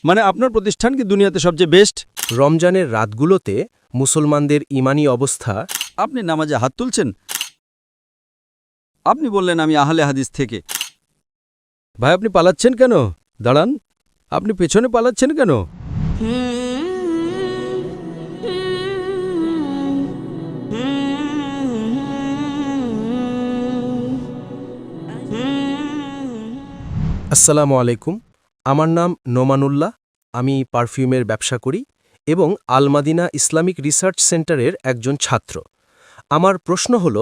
মানে আপনার প্রতিষ্ঠান কি দুনিয়াতে সবচেয়ে বেস্ট? রমজানের রাতগুলোতে মুসলমানদের ঈমানী অবস্থা। আপনি নামাজে হাত তুলছেন? আপনি বললেন আমি আহলে হাদিস থেকে। ভাই আপনি পালাচ্ছেন কেন? দাঁড়ান, আপনি পেছনে পালাচ্ছেন কেন? আসসালামু আলাইকুম, আমার নাম নোমানুল্লাহ। আমি পারফিউমের ব্যবসা করি এবং আল-মাদিনা ইসলামিক রিসার্চ সেন্টারের একজন ছাত্র। আমার প্রশ্ন হল,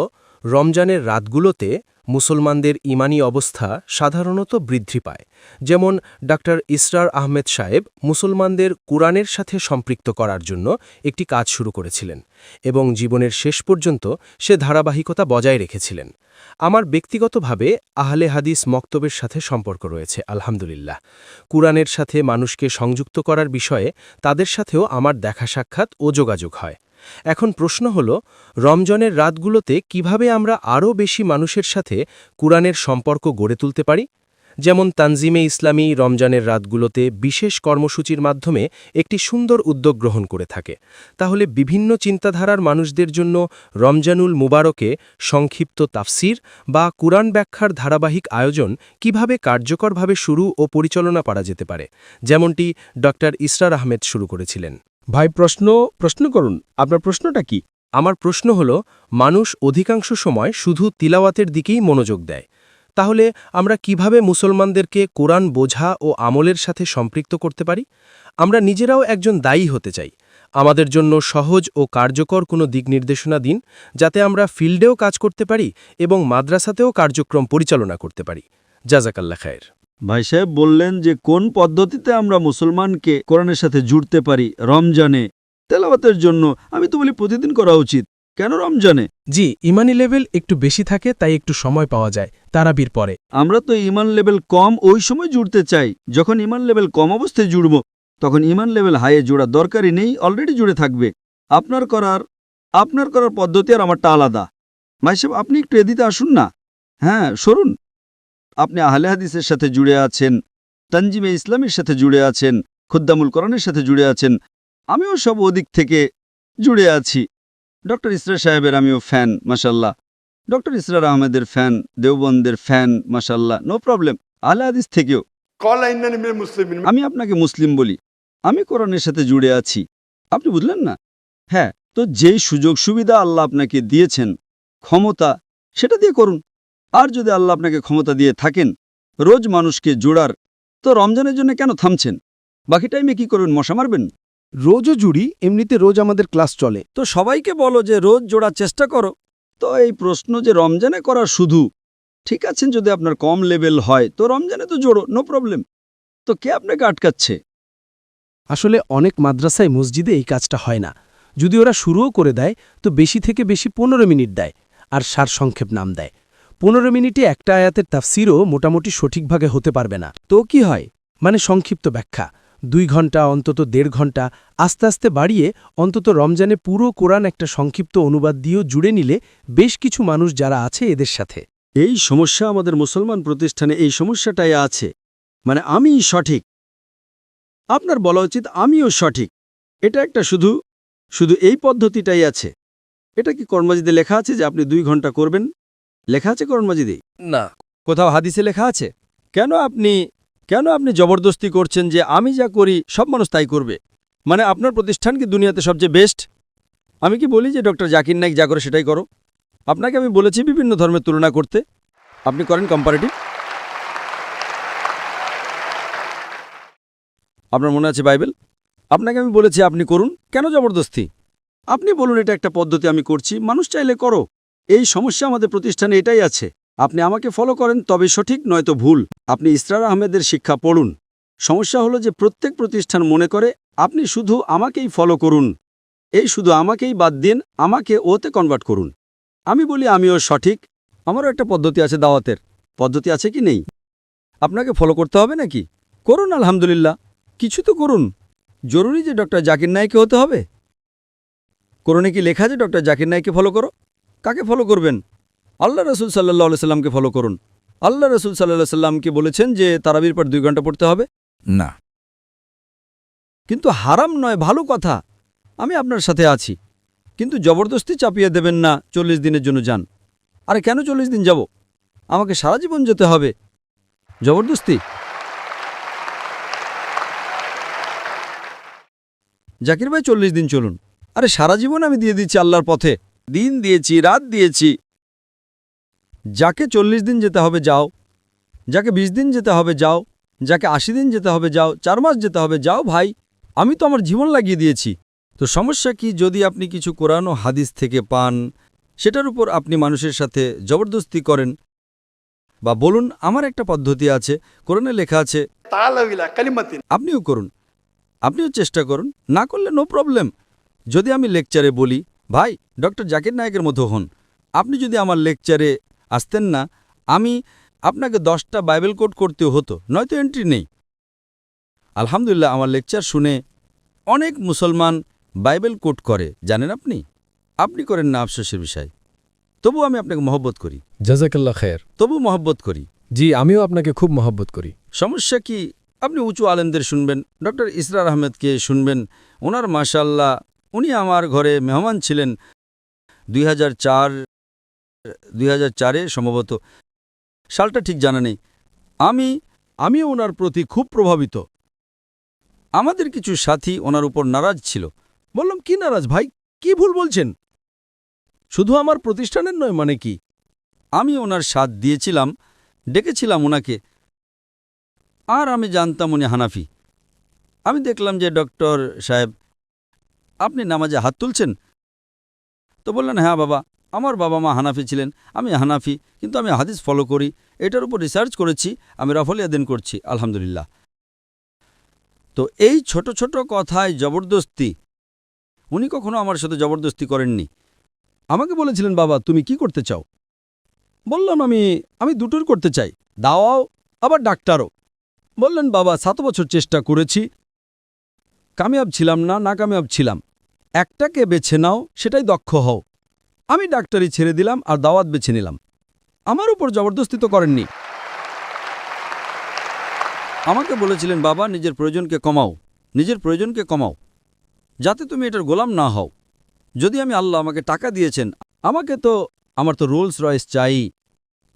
রমজানের রাতগুলোতে মুসলমানদের ঈমানী অবস্থা সাধারণত বৃদ্ধি পায়। যেমন ডাক্তার ইসরার আহমেদ সাহেব মুসলমানদের কুরআনের সাথে সম্পৃক্ত করার জন্য একটি কাজ শুরু করেছিলেন এবং জীবনের শেষ পর্যন্ত সে ধারাবাহিকতা বজায় রেখেছিলেন। আমার ব্যক্তিগতভাবে আহলে হাদিস মক্তবের সাথে সম্পর্ক রয়েছে, আলহামদুলিল্লাহ। কুরআনের সাথে মানুষকে সংযুক্ত করার বিষয়ে তাদের সাথেও আমার দেখা সাক্ষাৎ ও যোগাযোগ হয়। এখন প্রশ্ন হল, রমজানের রাতগুলোতে কিভাবে আমরা আরও বেশি মানুষের সাথে কুরআনের সম্পর্ক গড়ে তুলতে পারি? যেমন তানজিমে ইসলামী রমজানের রাতগুলোতে বিশেষ কর্মসূচির মাধ্যমে একটি সুন্দর উদ্যোগ গ্রহণ করে থাকে। তাহলে বিভিন্ন চিন্তাধারার মানুষদের জন্য রমজানুল মুবারকে সংক্ষিপ্ত তাফসির বা কুরআন ব্যাখ্যার ধারাবাহিক আয়োজন কিভাবে কার্যকরভাবে শুরু ও পরিচালনা করা যেতে পারে, যেমনটি ডক্টর ইসরার আহমেদ শুরু করেছিলেন। ভাই প্রশ্ন করুন, আপনার প্রশ্নটা কি? আমার প্রশ্ন হল, মানুষ অধিকাংশ সময় শুধু তিলাওয়াতের দিকেই মনোযোগ দেয়। তাহলে আমরা কিভাবে মুসলমানদেরকে কোরআন বোঝা ও আমলের সাথে সম্পৃক্ত করতে পারি? আমরা নিজেরাও একজন দায়ী হতে চাই। আমাদের জন্য সহজ ও কার্যকর কোনো দিক নির্দেশনা দিন, যাতে আমরা ফিল্ডেও কাজ করতে পারি এবং মাদ্রাসাতেও কার্যক্রম পরিচালনা করতে পারি। জাযাকাল্লাহ খায়ের। ভাই সাহেব বললেন যে কোন পদ্ধতিতে আমরা মুসলমানকে কোরআনের সাথে জুড়তে পারি রমজানে তেলাওয়াতের জন্য। আমি তো বলি প্রতিদিন করা উচিত, কেন রমজানে? জি, ইমানি লেভেল একটু বেশি থাকে, তাই একটু সময় পাওয়া যায় তারাবির পরে। আমরা তো ইমান লেভেল কম ওই সময় জুড়তে চাই। যখন ইমান লেভেল কম অবস্থায় জুড়ব, তখন ইমান লেভেল হাইয়ে জোড়া দরকারই নেই, অলরেডি জুড়ে থাকবে। আপনার করার পদ্ধতি আর আমারটা আলাদা। ভাই সাহেব আপনি একটু এদিকে আসুন না। হ্যাঁ সরুন। আপনি আহলে হাদিসের সাথে জুড়ে আছেন, তানজিমে ইসলামের সাথে জুড়ে আছেন, খুদ্দামুল কোরআনের সাথে জুড়ে আছেন। আমিও সব ওদিক থেকে জুড়ে আছি। ডক্টর ইসরার সাহেবের আমিও ফ্যান, মাশাল্লাহ। ডক্টর ইসরার আহমেদের ফ্যান, দেওবন্দের ফ্যান, মাশাল্লাহ, নো প্রবলেম। আহলে হাদিস থেকেও আমি আপনাকে মুসলিম বলি। আমি কোরআনের সাথে জুড়ে আছি, আপনি বুঝলেন না? হ্যাঁ, তো যেই সুযোগ সুবিধা আল্লাহ আপনাকে দিয়েছেন, ক্ষমতা, সেটা দিয়ে করুন। আর যদি আল্লাহ আপনাকে ক্ষমতা দিয়ে থাকেন রোজ মানুষকে জোড়ার, তো রমজানের জন্য কেন থামছেন? বাকি টাইমে কি করবেন? মশা মারবেন? রোজও জুড়ি, এমনিতে রোজ আমাদের ক্লাস চলে। তো সবাইকে বলো যে রোজ জোড়ার চেষ্টা করো। তো এই প্রশ্ন যে রমজানে করা শুধু, ঠিক আছেন, যদি আপনার কম লেভেল হয় তো রমজানে তো জোড়ো, নো প্রবলেম। তো কে আপনাকে আটকাচ্ছে? আসলে অনেক মাদ্রাসায় মসজিদে এই কাজটা হয় না। যদি ওরা শুরুও করে দেয় তো বেশি থেকে বেশি 15 মিনিট দেয় আর সারসংক্ষেপ নাম দেয়। 15 মিনিটে একটা আয়াতের তাফসিরও মোটামুটি সঠিকভাবে হতে পারবে না। তো কি হয়? মানে সংক্ষিপ্ত ব্যাখ্যা 2 ঘন্টা, অন্তত 1.5 ঘন্টা, আস্তে আস্তে বাড়িয়ে অন্তত রমজানে পুরো কোরআন একটা সংক্ষিপ্ত অনুবাদ দিয়েও জুড়ে নিলে বেশ কিছু মানুষ যারা আছে এদের সাথে। এই সমস্যা আমাদের মুসলমান প্রতিষ্ঠানে, এই সমস্যাটাই আছে। মানে আমি সঠিক, আপনার বলা উচিত আমিও সঠিক। এটা একটা শুধু এই পদ্ধতিটাই আছে। এটা কি কোরআন মাজিদে লেখা আছে যে আপনি 2 ঘন্টা করবেন? লেখা আছে কোরআন মাজিদে? না। কোথাও হাদিসে লেখা আছে? কেন আপনি জবরদস্তি করছেন যে আমি যা করি সব মানুষ তাই করবে? মানে আপনার প্রতিষ্ঠান কি দুনিয়াতে সবচেয়ে বেস্ট? আমি কি বলি যে ডক্টর জাকির নাইক যা করে সেটাই করো? আপনাকে আমি বলেছি বিভিন্ন ধর্মের তুলনা করতে, আপনি করেন কম্পারেটিভ। আপনার মনে আছে বাইবেল? আপনাকে আমি বলেছি আপনি করুন, কেন জবরদস্তি? আপনি বলুন এটা একটা পদ্ধতি, আমি করছি, মানুষ চাইলে করো। এই সমস্যা আমাদের প্রতিষ্ঠানে এটাই আছে। আপনি আমাকে ফলো করেন তবে সঠিক, নয়তো ভুল। আপনি ইসরার আহমেদের শিক্ষা পড়ুন। সমস্যা হলো যে প্রত্যেক প্রতিষ্ঠান মনে করে আপনি শুধু আমাকেই ফলো করুন, এই শুধু আমাকেই বাদ দিন, আমাকে ওতে কনভার্ট করুন। আমি বলি আমিও সঠিক। আমারও একটা পদ্ধতি আছে, দাওয়াতের পদ্ধতি আছে কি নেই? আপনাকে ফলো করতে হবে নাকি? করুন, আলহামদুলিল্লাহ, কিছু তো করুন। জরুরি যে ডক্টর জাকির নাইকে হতে হবে? কোরআনে কি লেখা আছে ডক্টর জাকির নাইকে ফলো করো? কাকে ফলো করবেন? আল্লাহ রসুল সাল্লাল্লাহু সাল্লামকে ফলো করুন। আল্লাহ রসুল সাল্লাল্লাহু সাল্লাম কি বলেছেন যে তারাবির পর 2 ঘন্টা পড়তে হবে? না। কিন্তু হারাম নয়, ভালো কথা। আমি আপনার সাথে আছি, কিন্তু জবরদস্তি চাপিয়ে দেবেন না 40 দিনের জন্য যান। আরে কেন 40 দিন যাব? আমাকে সারা জীবন যেতে হবে জবরদস্তি? জাকির ভাই 40 দিন চলুন। আরে সারা জীবন আমি দিয়ে দিচ্ছি আল্লাহর পথে, দিন দিয়েছি, রাত দিয়েছি। যাকে 40 দিন যেতে হবে যাও, যাকে 20 দিন যেতে হবে যাও, যাকে 80 দিন যেতে হবে যাও, 4 মাস যেতে হবে যাও ভাই। আমি তো আমার জীবন লাগিয়ে দিয়েছি। তো সমস্যা কি যদি আপনি কিছু কোরআন ও হাদিস থেকে পান, সেটার উপর আপনি মানুষের সাথে জবরদস্তি করেন? বা বলুন আমার একটা পদ্ধতি আছে, কোরআনে লেখা আছে, আপনিও করুন, আপনিও চেষ্টা করুন, না করলে নো প্রবলেম। যদি আমি লেকচারে বলি, ভাই ডক্টর জাকির নায়েকের মতো হন, আপনি যদি আমার লেকচারে আসতেন না, আমি আপনাকে 10টা বাইবেল কোট করতে হতো, নয়তো এন্ট্রি নেই। আলহামদুলিল্লাহ আমার লেকচার শুনে অনেক মুসলমান বাইবেল কোট করে, জানেন আপনি? আপনি করেন না, আফসোসের বিষয়। তবু আমি আপনাকে মহব্বত করি, জাজাকাল্লাহ খের। তবু মহব্বত করি। জি, আমিও আপনাকে খুব মহব্বত করি। সমস্যা কি? আপনি উঁচু আলেমদের শুনবেন, ডক্টর ইসরার আহমেদকে শুনবেন, ওনার মাশাআল্লাহ, উনি আমার ঘরে মেহমান ছিলেন 2004-এ সম্ভবত, সালটা ঠিক জানা নেই। আমিও ওনার প্রতি খুব প্রভাবিত। আমাদের কিছু সাথী ওনার উপর নারাজ ছিল। বললাম, কি নারাজ ভাই, কি ভুল বলছেন? শুধু আমার প্রতিষ্ঠানের নয় মানে কি? আমি ওনার সাথ দিয়েছিলাম, ডেকেছিলাম ওনাকে, আর আমি জানতাম উনি হানাফি। আমি দেখলাম যে ডক্টর সাহেব আপনি নামাজে হাত তুলছেন, তো বললেন, হ্যাঁ বাবা, আমার বাবা মা হানাফি ছিলেন, আমি হানাফি, কিন্তু আমি হাদিস ফলো করি, এটার উপর রিসার্চ করেছি, আমি রাফলিয়া দিন করছি আলহামদুলিল্লাহ। তো এই ছোট ছোট কথায় জবরদস্তি, উনি কখনো আমার সাথে জবরদস্তি করেননি। আমাকে বলেছিলেন, বাবা তুমি কি করতে চাও? বললাম, আমি দুটোর করতে চাই, দাওয়াও আবার ডাক্তারও। বললেন, বাবা 7 বছর চেষ্টা করেছি, কামিয়াব ছিলাম না, নাকামিয়াব ছিলাম, একটাকে বেছে নাও, সেটাই দক্ষ হও। আমি ডাক্তারি ছেড়ে দিলাম আর দাওয়াত বেছে নিলাম। আমার উপর জবরদস্তি তো করেননি। আমাকে বলেছিলেন, বাবা নিজের প্রয়োজনকে কমাও, নিজের প্রয়োজনকে কমাও, যাতে তুমি এটার গোলাম না হও। যদি আমি আল্লাহ আমাকে টাকা দিয়েছেন, আমার তো রোলস রয়েস চাই,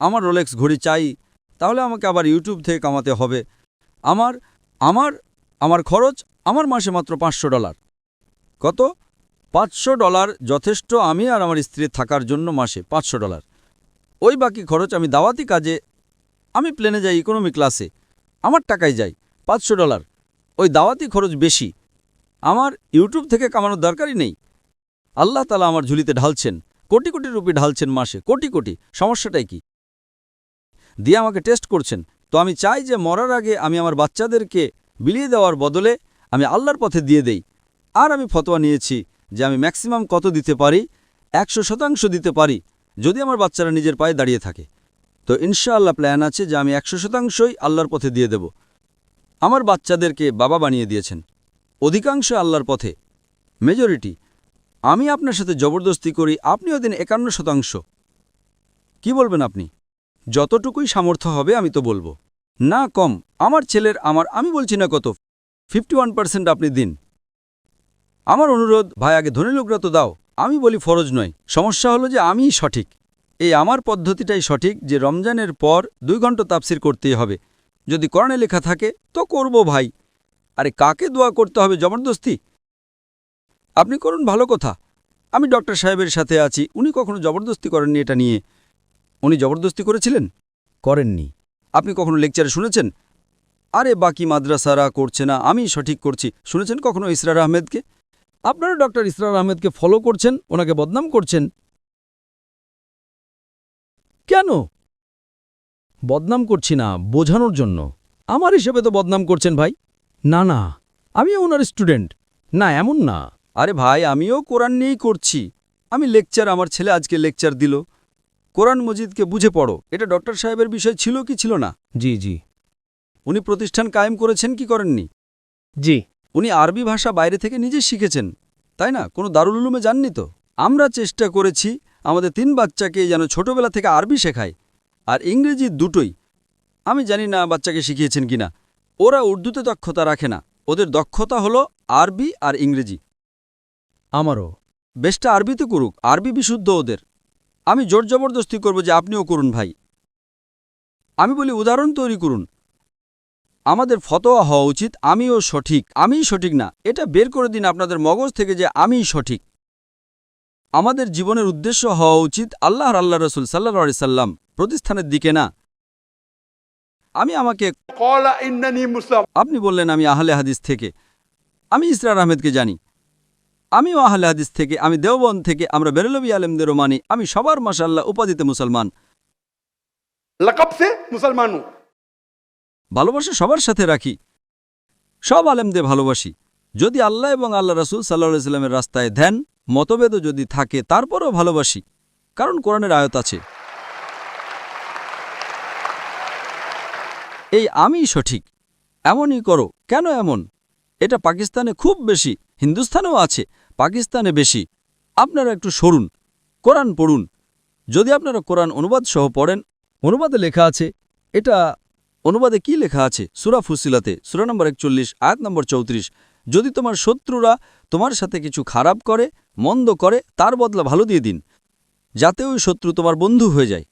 আমার রোলেক্স ঘড়ি চাই, তাহলে আমাকে আবার ইউটিউব থেকে কামাতে হবে। আমার খরচ আমার মাসে মাত্র $500। কত? $500 যথেষ্ট আমি আর আমার স্ত্রী থাকার জন্য, মাসে $500। ওই বাকি খরচ আমি দাওয়াতি কাজে, আমি প্লেনে যাই ইকোনমি ক্লাসে, আমার টাকায় যাই $500। ওই দাওয়াতি খরচ বেশি, আমার ইউটিউব থেকে কামানোর দরকারই নেই। আল্লাহ তাআলা আমার ঝুলিতে ঢালছেন, কোটি কোটি রুপি ঢালছেন মাসে, কোটি কোটি। সমস্যাটাই কি? দিয়ে আমাকে টেস্ট করছেন। তো আমি চাই যে মরার আগে আমি আমার বাচ্চাদেরকে বিলিয়ে দেওয়ার বদলে আমি আল্লাহর পথে দিয়ে দেই। আর আমি ফতোয়া নিয়েছি যে আমি ম্যাক্সিমাম কত দিতে পারি, 100% দিতে পারি, যদি আমার বাচ্চারা নিজের পায়ে দাঁড়িয়ে থাকে। তো ইনশাআল্লাহ প্ল্যান আছে যে আমি 100%ই আল্লাহর পথে দিয়ে দেব। আমার বাচ্চাদেরকে বাবা বানিয়ে দিয়েছেন, অধিকাংশ আল্লাহর পথে, মেজরিটি। আমি আপনার সাথে জবরদস্তি করি, আপনিও দিন 51%। কি বলবেন আপনি? যতটুকুই সামর্থ্য হবে আমি তো বলবো, না কম। আমার ছেলের, আমি বলছি না কত, 51% আপনি দিন। আমার অনুরোধ, ভাই আগে ধনী লোকরা তো দাও, আমি বলি ফরজ নয়। সমস্যা হলো যে আমিই সঠিক, এই আমার পদ্ধতিটাই সঠিক, যে রমজানের পর 2 ঘন্টা তাফসির করতেই হবে। যদি কোরআনে লেখা থাকে তো করব ভাই। আরে কাকে দোয়া করতে হবে জবরদস্তি? আপনি করুন, ভালো কথা। আমি ডক্টর সাহেবের সাথে আছি, উনি কখনো জবরদস্তি করেননি এটা নিয়ে। উনি জবরদস্তি করেছিলেন? করেননি। আপনি কখনো লেকচারে শুনেছেন, আরে বাকি মাদ্রাসারা করছে না, আমি সঠিক করছি? শুনেছেন কখনো ইসরার আহমেদকে? আপনারা ডক্টর ইসরার আহমেদকে ফলো করছেন, ওনাকে বদনাম করছেন। কেন বদনাম করছি না? বোঝানোর জন্য। আমার হিসেবে তো বদনাম করছেন ভাই। না, আমিও ওনার স্টুডেন্ট। না, এমন না। আরে ভাই, আমিও কোরআন নিয়েই করছি। আমি লেকচার, আমার ছেলে আজকে লেকচার দিল, কোরআন মজিদকে বুঝে পড়ো। এটা ডক্টর সাহেবের বিষয় ছিল কি ছিল না? জি। উনি প্রতিষ্ঠান কায়েম করেছেন কি করেননি? জি। উনি আরবি ভাষা বাইরে থেকে নিজে শিখেছেন, তাই না? কোনো দারুল উলুমে যাননি তো? আমরা চেষ্টা করেছি আমাদের 3 বাচ্চাকে যেন ছোটবেলা থেকে আরবি শেখায় আর ইংরেজি, দুটোই। আমি জানি না বাচ্চাকে শিখিয়েছেন কিনা। ওরা উর্দুতে দক্ষতা রাখে না, ওদের দক্ষতা হলো আরবি আর ইংরেজি। আমারও। বেশটা আরবিতে করুক, আরবি বিশুদ্ধ ওদের। আমি জোর জবরদস্তি করব যে আপনিও করুন ভাই। আমি বলি উদাহরণ তৈরি করুন। আমাদের ফতোয়া হওয়া উচিত আমিও সঠিক, আমিই সঠিক না, এটা বের করে দিন আপনাদের মগজ থেকে যে আমিই সঠিক। আমাদের জীবনের উদ্দেশ্য হওয়া উচিত আল্লাহ আর আল্লাহ রসুল সাল্লাল্লাহু আলাইহি সাল্লাম প্রতিষ্ঠানের দিকে না। আমি আমাকে আপনি বললেন আমি আহলে হাদিস থেকে, আমি ইসরার আহমেদকে জানি, আমিও আহলে হাদিস থেকে, আমি দেওবন্দ থেকে, আমরা বেরেলভী আলেমদেরও মানি, আমি সবার মাশাআল্লাহ উপাধিতে মুসলমান। लकब से मुसलमान हूं। ভালোবাসা সবার সাথে রাখি, সব আলেমদের ভালোবাসি। যদি আল্লাহ এবং আল্লাহ রাসূল সাল্লাল্লাহু আলাইহি সাল্লামের রাস্তায় ধ্যান মতভেদও যদি থাকে তারপরেও ভালোবাসি, কারণ কোরআনের আয়াত আছে এই আমিই সঠিক, এমনই করো। কেন এমন? এটা পাকিস্তানে খুব বেশি, হিন্দুস্তানেও আছে, পাকিস্তানে বেশি। আপনারা একটু সরুন, কোরআন পড়ুন। যদি আপনারা কোরআন অনুবাদ সহ পড়েন, অনুবাদে লেখা আছে, এটা অনুবাদে কি লেখা আছে? সূরা ফুসিলাতে সূরা নম্বর 41 আয়াত নম্বর 34, যদি তোমার শত্রুরা তোমার সাথে কিছু খারাপ করে, মন্দ করে, তার বদলা ভালো দিয়ে দিন, যাতে ওই শত্রু তোমার বন্ধু হয়ে যায়।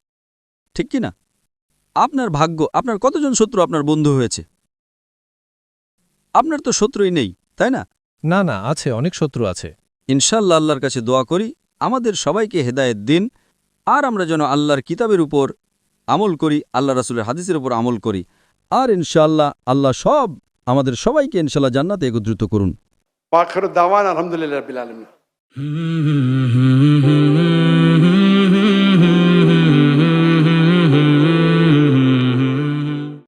ঠিক কি না? আপনার ভাগ্য, আপনার কতজন শত্রু আপনার বন্ধু হয়েছে? আপনার তো শত্রুই নেই, তাই না? না না, আছে, অনেক শত্রু আছে। ইনশাআল্লাহ আল্লাহর কাছে দোয়া করি আমাদের সবাইকে হেদায়েত দিন, আর আমরা যেন আল্লাহর কিতাবের উপর আমল করি, আল্লাহ রাসূলের হাদিসের উপর আমল করি। আর ইনশাআল্লাহ আল্লাহ সব আমাদের সবাইকে ইনশাআল্লাহ জান্নাতে একত্রিত করুন। वाखिर दावाना अल्हम्दुलिल्लाह रब्बिल आलमीन।